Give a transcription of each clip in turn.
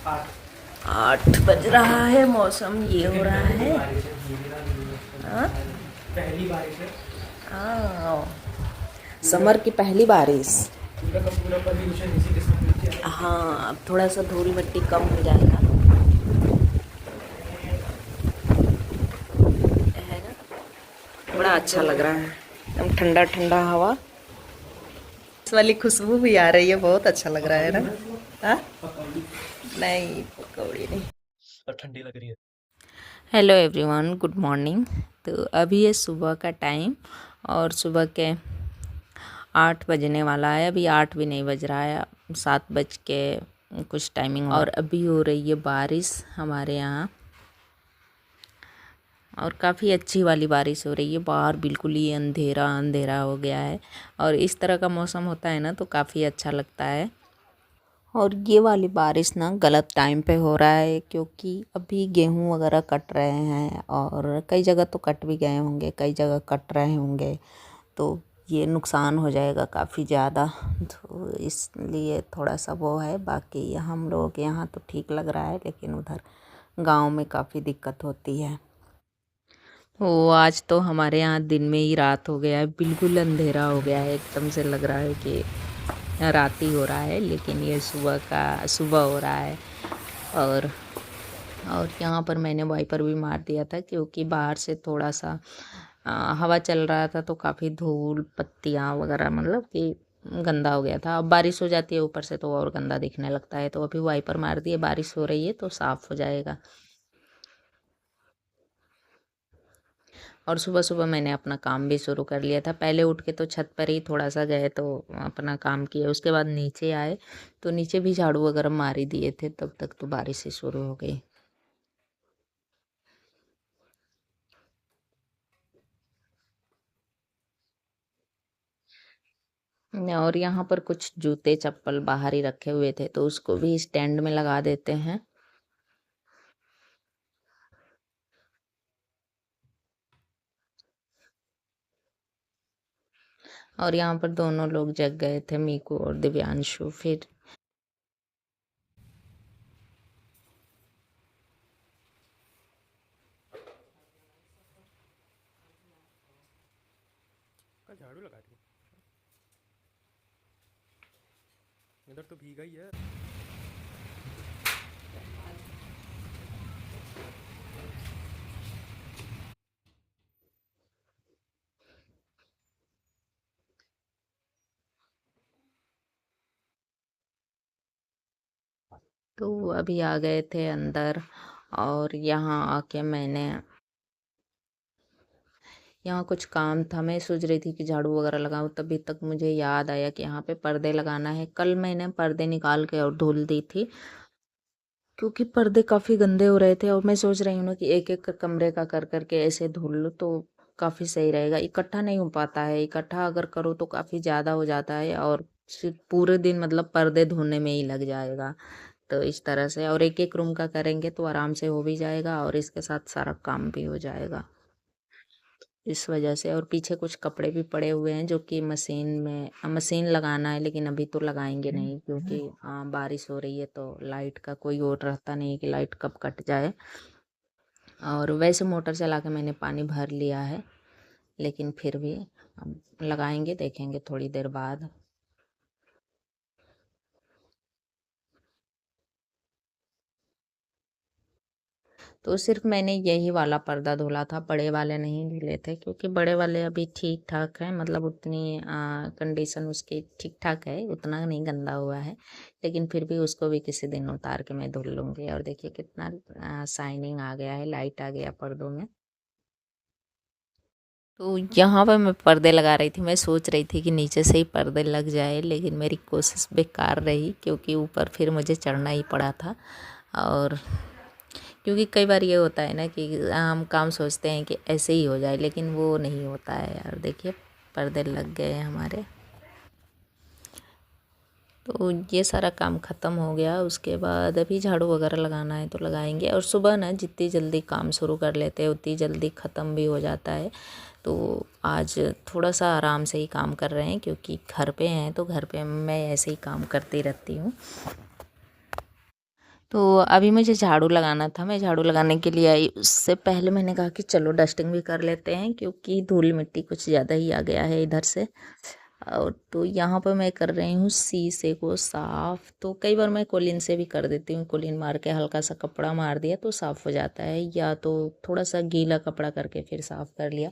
8 बज रहा है, मौसम ये हो रहा है। हाँ? पहली बारिश है। हाँ, समर की पहली बारिश। पूरा का पूरा पॉल्यूशन इसी के साथ मिल जाएगा। हाँ, अब थोड़ा सा धूल मिट्टी कम हो जाएगा, है ना। बड़ा अच्छा लग रहा है, एकदम ठंडा ठंडा हवा। इस वाली खुशबू भी आ रही है, बहुत अच्छा लग रहा है ना। हाँ? पकौड़ी नहीं, पकौड़ी नहीं। और ठंडी लग रही है। Hello everyone, good morning. तो अभी है सुबह का टाइम और सुबह के 8 बजने वाला है। अभी 8 भी नहीं बज रहा है, 7 बज के कुछ टाइमिंग। और अभी हो रही है बारिश हमारे यहाँ, और काफ़ी अच्छी वाली बारिश हो रही है। बाहर बिल्कुल ही अंधेरा अंधेरा हो गया है, और इस तरह का मौसम होता है ना तो काफ़ी अच्छा लगता है। और ये वाली बारिश ना गलत टाइम पे हो रहा है, क्योंकि अभी गेहूं वगैरह कट रहे हैं, और कई जगह तो कट भी गए होंगे, कई जगह कट रहे होंगे, तो ये नुकसान हो जाएगा काफ़ी ज़्यादा। तो इसलिए थोड़ा सा वो है। बाकी हम लोगों के यहाँ तो ठीक लग रहा है, लेकिन उधर गांव में काफ़ी दिक्कत होती है। तो आज तो हमारे यहाँ दिन में ही रात हो गया है, बिल्कुल अंधेरा हो गया है, एकदम से लग रहा है कि रात ही हो रहा है, लेकिन ये सुबह हो रहा है। और यहाँ पर मैंने वाइपर भी मार दिया था, क्योंकि बाहर से थोड़ा सा हवा चल रहा था, तो काफ़ी धूल पत्तियाँ वगैरह मतलब कि गंदा हो गया था। अब बारिश हो जाती है ऊपर से तो और गंदा दिखने लगता है, तो अभी वाइपर मार दिए, बारिश हो रही है तो साफ़ हो जाएगा। और सुबह सुबह मैंने अपना काम भी शुरू कर लिया था। पहले उठ के तो छत पर ही थोड़ा सा गए तो अपना काम किया, उसके बाद नीचे आए तो नीचे भी झाड़ू वगैरह मार ही दिए थे, तब तक तो बारिश ही शुरू हो गई। और यहाँ पर कुछ जूते चप्पल बाहर ही रखे हुए थे, तो उसको भी स्टैंड में लगा देते हैं। और यहाँ पर दोनों लोग जग गए थे, मीकू और दिव्यांशु। फिर का झाड़ू लगा दी। इधर तो भीगा ही है। तो अभी आ गए थे अंदर, और यहाँ आके यहाँ कुछ काम था, मैं सोच रही थी कि झाड़ू वगैरह लगाऊं, तभी तक मुझे याद आया कि यहाँ पे पर्दे लगाना है। कल मैंने पर्दे निकाल के और धुल दी थी, क्योंकि पर्दे काफ़ी गंदे हो रहे थे, और मैं सोच रही हूँ ना कि एक एक कमरे का कर करके ऐसे धुल लो तो काफ़ी सही रहेगा। इकट्ठा नहीं हो पाता है, इकट्ठा अगर करो तो काफ़ी ज़्यादा हो जाता है, और सिर्फ पूरे दिन मतलब पर्दे धोने में ही लग जाएगा। तो इस तरह से, और एक एक रूम का करेंगे तो आराम से हो भी जाएगा, और इसके साथ सारा काम भी हो जाएगा, इस वजह से। और पीछे कुछ कपड़े भी पड़े हुए हैं जो कि मशीन लगाना है, लेकिन अभी तो लगाएंगे नहीं, क्योंकि बारिश हो रही है तो लाइट का कोई और रहता नहीं है कि लाइट कब कट जाए। और वैसे मोटर चला के मैंने पानी भर लिया है, लेकिन फिर भी अब लगाएंगे, देखेंगे थोड़ी देर बाद। तो सिर्फ मैंने यही वाला पर्दा धुला था, बड़े वाले नहीं धुले थे, क्योंकि बड़े वाले अभी ठीक ठाक है, मतलब उतनी कंडीशन उसकी ठीक ठाक है, उतना नहीं गंदा हुआ है, लेकिन फिर भी उसको भी किसी दिन उतार के मैं धुल लूँगी। और देखिए कितना शाइनिंग आ गया है, लाइट आ गया पर्दों में। तो यहाँ पर मैं पर्दे लगा रही थी, मैं सोच रही थी कि नीचे से ही पर्दे लग जाए, लेकिन मेरी कोशिश बेकार रही, क्योंकि ऊपर फिर मुझे चढ़ना ही पड़ा था। और क्योंकि कई बार ये होता है ना कि हम काम सोचते हैं कि ऐसे ही हो जाए, लेकिन वो नहीं होता है यार। देखिए पर्दे लग गए हैं हमारे। तो ये सारा काम ख़त्म हो गया, उसके बाद अभी झाड़ू वगैरह लगाना है तो लगाएंगे। और सुबह ना जितनी जल्दी काम शुरू कर लेते हैं उतनी जल्दी ख़त्म भी हो जाता है। तो आज थोड़ा सा आराम से ही काम कर रहे हैं, क्योंकि घर पे हैं तो घर पे मैं ऐसे ही काम करती रहती हूँ। तो अभी मुझे झाड़ू लगाना था, मैं झाड़ू लगाने के लिए आई। उससे पहले मैंने कहा कि चलो डस्टिंग भी कर लेते हैं, क्योंकि धूल मिट्टी कुछ ज़्यादा ही आ गया है इधर से। और तो यहाँ पर मैं कर रही हूँ शीशे को साफ़। तो कई बार मैं कोलिन से भी कर देती हूँ, कोलिन मार के हल्का सा कपड़ा मार दिया तो साफ़ हो जाता है, या तो थोड़ा सा गीला कपड़ा करके फिर साफ़ कर लिया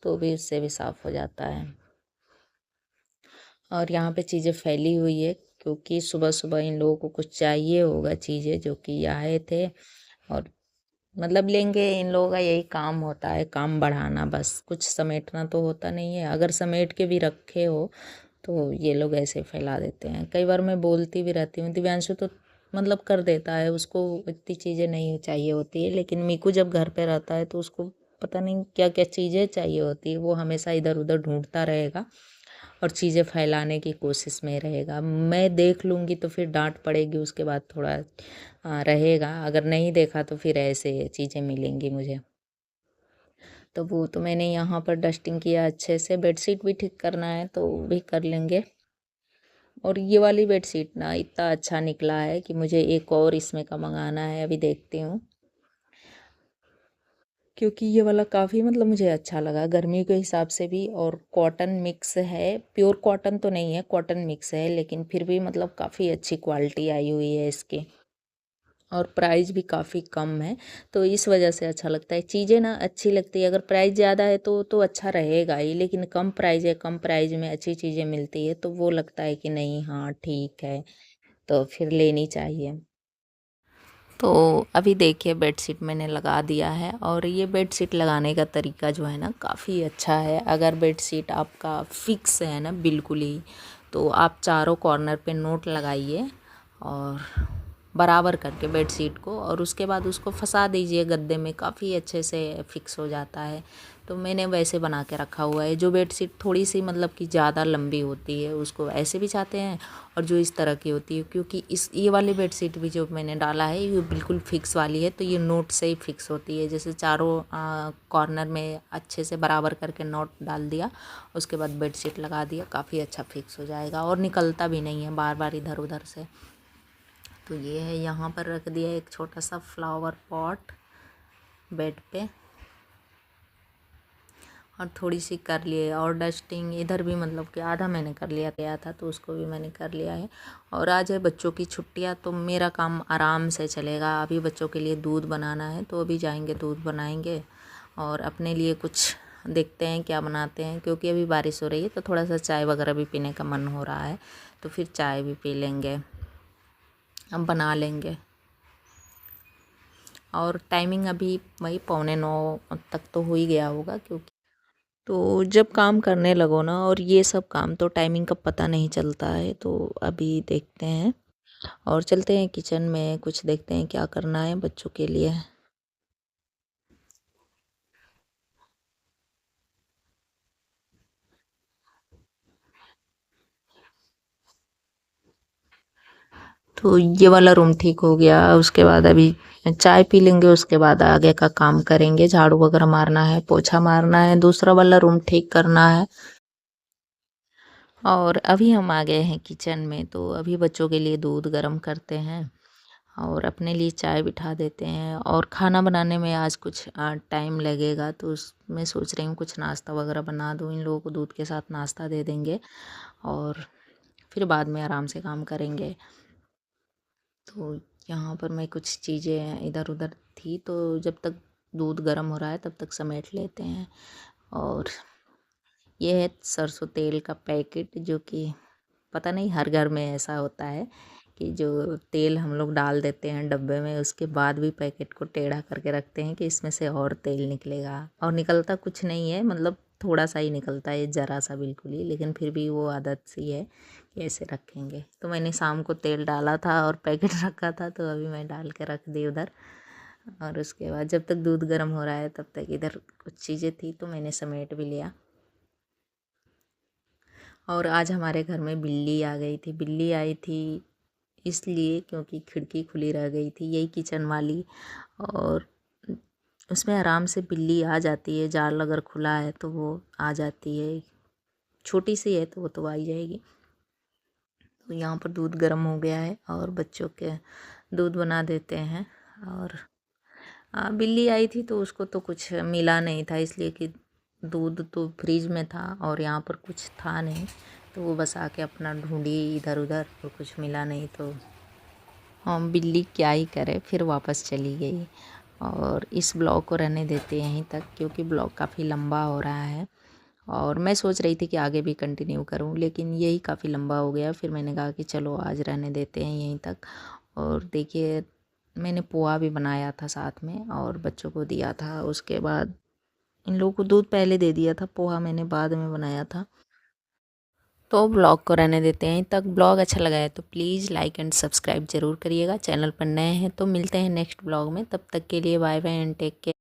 तो भी उससे भी साफ़ हो जाता है। और यहाँ पे चीज़ें फैली हुई है, क्योंकि सुबह सुबह इन लोगों को कुछ चाहिए होगा चीज़ें, जो कि आए थे और मतलब लेंगे। इन लोगों का यही काम होता है, काम बढ़ाना, बस कुछ समेटना तो होता नहीं है। अगर समेट के भी रखे हो तो ये लोग ऐसे फैला देते हैं। कई बार मैं बोलती भी रहती हूँ, दिव्यांशु तो मतलब कर देता है, उसको इतनी चीज़ें नहीं चाहिए होती है, लेकिन मीकू जब घर पे रहता है तो उसको पता नहीं क्या क्या चीज़ें चाहिए होती है। वो हमेशा इधर उधर ढूंढता रहेगा और चीज़ें फैलाने की कोशिश में रहेगा। मैं देख लूँगी तो फिर डांट पड़ेगी, उसके बाद थोड़ा रहेगा। अगर नहीं देखा तो फिर ऐसे चीज़ें मिलेंगी मुझे। तो वो तो मैंने यहाँ पर डस्टिंग किया अच्छे से। बेडशीट भी ठीक करना है तो वो भी कर लेंगे। और ये वाली बेडशीट ना इतना अच्छा निकला है कि मुझे एक और इसमें का मंगाना है, अभी देखती हूँ। क्योंकि ये वाला काफ़ी मतलब मुझे अच्छा लगा गर्मी के हिसाब से भी, और कॉटन मिक्स है, प्योर कॉटन तो नहीं है, कॉटन मिक्स है, लेकिन फिर भी मतलब काफ़ी अच्छी क्वालिटी आई हुई है इसकी। और प्राइस भी काफ़ी कम है, तो इस वजह से अच्छा लगता है। चीज़ें ना अच्छी लगती है, अगर प्राइस ज़्यादा है तो अच्छा रहेगा ही, लेकिन कम प्राइस है, कम प्राइस में अच्छी चीज़ें मिलती है तो वो लगता है कि नहीं, हाँ ठीक है, तो फिर लेनी चाहिए। तो अभी देखिए बेडशीट मैंने लगा दिया है, और ये बेडशीट लगाने का तरीका जो है ना काफ़ी अच्छा है। अगर बेडशीट आपका फिक्स है ना बिल्कुल ही, तो आप चारों कॉर्नर पे नोट लगाइए और बराबर करके बेडशीट को, और उसके बाद उसको फंसा दीजिए गद्दे में, काफ़ी अच्छे से फिक्स हो जाता है। तो मैंने वैसे बना के रखा हुआ है। जो बेडशीट थोड़ी सी मतलब कि ज़्यादा लंबी होती है उसको ऐसे बिछाते हैं, और जो इस तरह की होती है, क्योंकि ये वाली बेडशीट भी जो मैंने डाला है ये बिल्कुल फिक्स वाली है, तो ये नोट से ही फिक्स होती है। जैसे चारों कॉर्नर में अच्छे से बराबर करके नोट डाल दिया, उसके बाद बेडशीट लगा दिया, काफ़ी अच्छा फिक्स हो जाएगा और निकलता भी नहीं है बार बार इधर उधर से। तो ये है, यहाँ पर रख दिया एक छोटा सा फ्लावर पॉट बेड पे, और थोड़ी सी कर लिए। और डस्टिंग इधर भी मतलब कि आधा मैंने कर लिया गया था, तो उसको भी मैंने कर लिया है। और आज है बच्चों की छुट्टियां, तो मेरा काम आराम से चलेगा। अभी बच्चों के लिए दूध बनाना है, तो अभी जाएंगे दूध बनाएंगे, और अपने लिए कुछ देखते हैं क्या बनाते हैं, क्योंकि अभी बारिश हो रही है तो थोड़ा सा चाय वगैरह भी पीने का मन हो रहा है, तो फिर चाय भी पी लेंगे, हम बना लेंगे। और टाइमिंग अभी वही 8:45 तक तो हो ही गया होगा, क्योंकि तो जब काम करने लगो ना, और ये सब काम तो टाइमिंग का पता नहीं चलता है। तो अभी देखते हैं और चलते हैं किचन में, कुछ देखते हैं क्या करना है बच्चों के लिए। तो ये वाला रूम ठीक हो गया, उसके बाद अभी चाय पी लेंगे, उसके बाद आगे का काम करेंगे। झाड़ू वगैरह मारना है, पोछा मारना है, दूसरा वाला रूम ठीक करना है। और अभी हम आ गए हैं किचन में, तो अभी बच्चों के लिए दूध गर्म करते हैं और अपने लिए चाय बिठा देते हैं। और खाना बनाने में आज कुछ टाइम लगेगा, तो उसमें सोच रही हूँ कुछ नाश्ता वगैरह बना दूँ, इन लोगों को दूध के साथ नाश्ता दे देंगे, और फिर बाद में आराम से काम करेंगे। तो यहाँ पर मैं कुछ चीज़ें इधर उधर थी, तो जब तक दूध गर्म हो रहा है तब तक समेट लेते हैं। और ये है सरसों तेल का पैकेट, जो कि पता नहीं हर घर में ऐसा होता है कि जो तेल हम लोग डाल देते हैं डब्बे में, उसके बाद भी पैकेट को टेढ़ा करके रखते हैं कि इसमें से और तेल निकलेगा, और निकलता कुछ नहीं है, मतलब थोड़ा सा ही निकलता है, ज़रा सा बिल्कुल ही, लेकिन फिर भी वो आदत सी है कि ऐसे रखेंगे। तो मैंने शाम को तेल डाला था और पैकेट रखा था, तो अभी मैं डाल के रख दी उधर। और उसके बाद जब तक दूध गर्म हो रहा है तब तक इधर कुछ चीज़ें थी तो मैंने समेट भी लिया। और आज हमारे घर में बिल्ली आ गई थी। बिल्ली आई थी इसलिए क्योंकि खिड़की खुली रह गई थी, यही किचन वाली, और उसमें आराम से बिल्ली आ जाती है। जाल अगर खुला है तो वो आ जाती है, छोटी सी है तो वो तो आ ही जाएगी। तो यहाँ पर दूध गर्म हो गया है और बच्चों के दूध बना देते हैं। और बिल्ली आई थी तो उसको तो कुछ मिला नहीं था, इसलिए कि दूध तो फ्रिज में था और यहाँ पर कुछ था नहीं, तो वो बस आके अपना ढूंढी इधर उधर और कुछ मिला नहीं, तो हम बिल्ली क्या ही करे, फिर वापस चली गई। और इस ब्लॉग को रहने देते हैं यहीं तक, क्योंकि ब्लॉग काफ़ी लंबा हो रहा है और मैं सोच रही थी कि आगे भी कंटिन्यू करूं, लेकिन यही काफ़ी लंबा हो गया। फिर मैंने कहा कि चलो आज रहने देते हैं यहीं तक। और देखिए, मैंने पोहा भी बनाया था साथ में और बच्चों को दिया था। उसके बाद इन लोगों को दूध पहले दे दिया था, पोहा मैंने बाद में बनाया था। तो ब्लॉग को रहने देते हैं यहीं तक। ब्लॉग अच्छा लगा है तो प्लीज़ लाइक एंड सब्सक्राइब ज़रूर करिएगा। चैनल पर नए हैं तो मिलते हैं नेक्स्ट ब्लॉग में, तब तक के लिए bye bye and take care.